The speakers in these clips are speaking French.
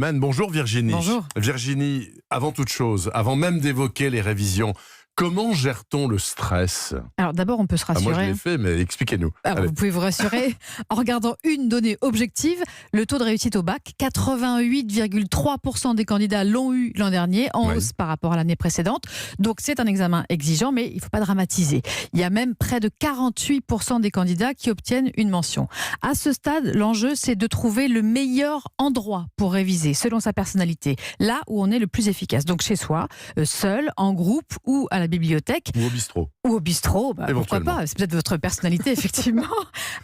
Bonjour Virginie. Bonjour. Virginie, avant toute chose, avant même d'évoquer les révisions, comment gère-t-on le stress? Alors d'abord, on peut se rassurer. Moi je l'ai fait, mais expliquez-nous. Alors, vous pouvez vous rassurer en regardant une donnée objective, le taux de réussite au bac. 88,3% des candidats l'ont eu l'an dernier, en hausse par rapport à l'année précédente. Donc c'est un examen exigeant, mais il ne faut pas dramatiser. Il y a même près de 48% des candidats qui obtiennent une mention. À ce stade, l'enjeu, c'est de trouver le meilleur endroit pour réviser, selon sa personnalité, là où on est le plus efficace. Donc chez soi, seul, en groupe ou à la bibliothèque. Ou au bistrot. Ou au bistrot, pourquoi pas, c'est peut-être votre personnalité, effectivement.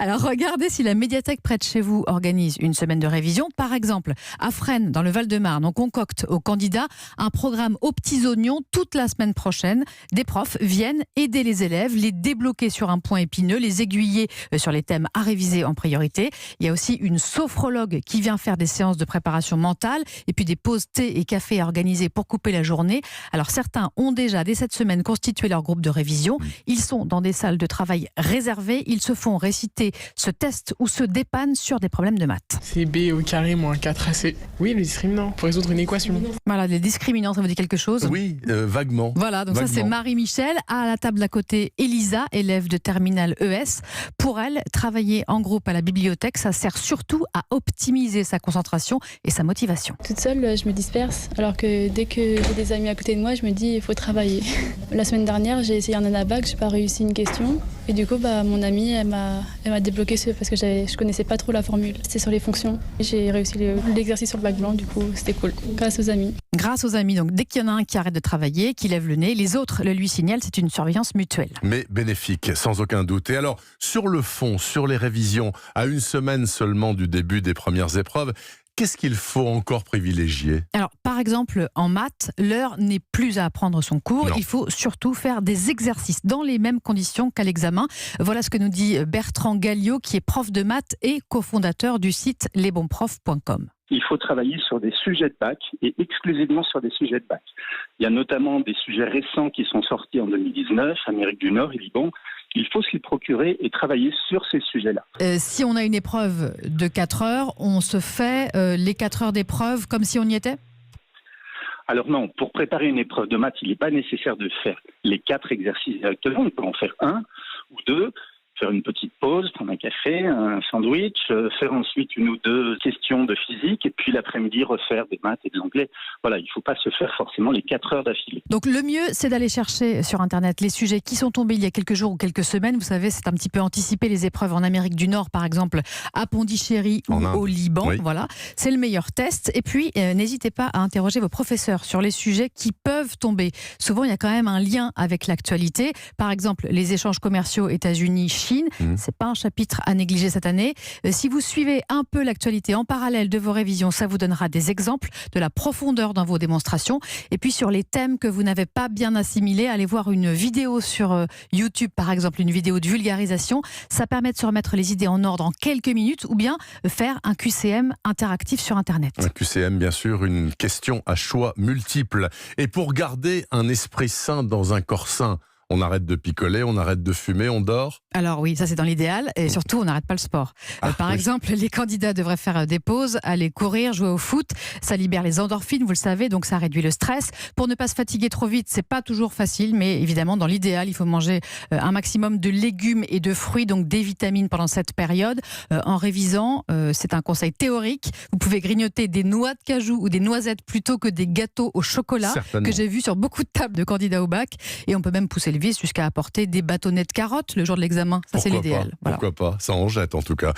Alors regardez si la médiathèque près de chez vous organise une semaine de révision. Par exemple, à Fresnes, dans le Val-de-Marne, on concocte aux candidats un programme aux petits oignons toute la semaine prochaine. Des profs viennent aider les élèves, les débloquer sur un point épineux, les aiguiller sur les thèmes à réviser en priorité. Il y a aussi une sophrologue qui vient faire des séances de préparation mentale et puis des pauses thé et café organisées pour couper la journée. Alors certains ont déjà, dès cette semaine, constitué leur groupe de révision. Ils sont dans des salles de travail réservées. Ils se font réciter ce test ou se dépannent sur des problèmes de maths. C'est B au carré moins 4AC. Oui, le discriminant, pour résoudre une équation. Voilà, les discriminants, ça vous dit quelque chose? Oui, vaguement. Voilà, donc vaguement. Ça c'est Marie-Michel. À la table d'à côté, Elisa, élève de terminale ES. Pour elle, travailler en groupe à la bibliothèque, ça sert surtout à optimiser sa concentration et sa motivation. Toute seule, je me disperse, alors que dès que j'ai des amis à côté de moi, je me dis il faut travailler. La semaine dernière, j'ai essayé un anabac, j'ai pas réussi une question. Et du coup, mon amie, elle m'a débloqué parce que je connaissais pas trop la formule. C'était sur les fonctions. J'ai réussi l'exercice sur le bac blanc, du coup, c'était cool. Grâce aux amis. Grâce aux amis, donc dès qu'il y en a un qui arrête de travailler, qui lève le nez, les autres le lui signalent, c'est une surveillance mutuelle. Mais bénéfique, sans aucun doute. Et alors, sur le fond, sur les révisions, à une semaine seulement du début des premières épreuves, qu'est-ce qu'il faut encore privilégier? Alors, par exemple, en maths, l'heure n'est plus à apprendre son cours. Non. Il faut surtout faire des exercices dans les mêmes conditions qu'à l'examen. Voilà ce que nous dit Bertrand Galliot, qui est prof de maths et cofondateur du site lesbonsprofs.com. Il faut travailler sur des sujets de bac et exclusivement sur des sujets de bac. Il y a notamment des sujets récents qui sont sortis en 2019, Amérique du Nord et Liban. Il faut se les procurer et travailler sur ces sujets-là. Si on a une épreuve de 4 heures, on se fait les 4 heures d'épreuve comme si on y était? Alors non, pour préparer une épreuve de maths, il n'est pas nécessaire de faire les 4 exercices directement. On peut en faire 1 ou 2. Faire une petite pause, prendre un café, un sandwich, faire ensuite 1 ou 2 questions de physique et puis l'après-midi refaire des maths et de l'anglais. Voilà, il ne faut pas se faire forcément les 4 heures d'affilée. Donc le mieux, c'est d'aller chercher sur Internet les sujets qui sont tombés il y a quelques jours ou quelques semaines. Vous savez, c'est un petit peu anticiper les épreuves en Amérique du Nord, par exemple, à Pondichéry ou au Liban. Oui. Voilà, c'est le meilleur test. Et puis, n'hésitez pas à interroger vos professeurs sur les sujets qui peuvent tomber. Souvent, il y a quand même un lien avec l'actualité. Par exemple, les échanges commerciaux États-Unis-Chine. C'est pas un chapitre à négliger cette année. Si vous suivez un peu l'actualité en parallèle de vos révisions, ça vous donnera des exemples, de la profondeur dans vos démonstrations. Et puis sur les thèmes que vous n'avez pas bien assimilés, allez voir une vidéo sur YouTube, par exemple, une vidéo de vulgarisation. Ça permet de se remettre les idées en ordre en quelques minutes, ou bien faire un QCM interactif sur Internet. Un QCM, bien sûr, une question à choix multiples. Et pour garder un esprit sain dans un corps sain, on arrête de picoler, on arrête de fumer, on dort? Alors oui, ça c'est dans l'idéal, et surtout on n'arrête pas le sport. Par exemple, les candidats devraient faire des pauses, aller courir, jouer au foot, ça libère les endorphines, vous le savez, donc ça réduit le stress. Pour ne pas se fatiguer trop vite, c'est pas toujours facile, mais évidemment dans l'idéal, il faut manger un maximum de légumes et de fruits, donc des vitamines pendant cette période. En révisant, c'est un conseil théorique, vous pouvez grignoter des noix de cajou ou des noisettes plutôt que des gâteaux au chocolat, que j'ai vu sur beaucoup de tables de candidats au bac, et on peut même pousser le vice jusqu'à apporter des bâtonnets de carottes le jour de l'examen. Ça, c'est l'idéal. Pourquoi pas? Ça en jette en tout cas.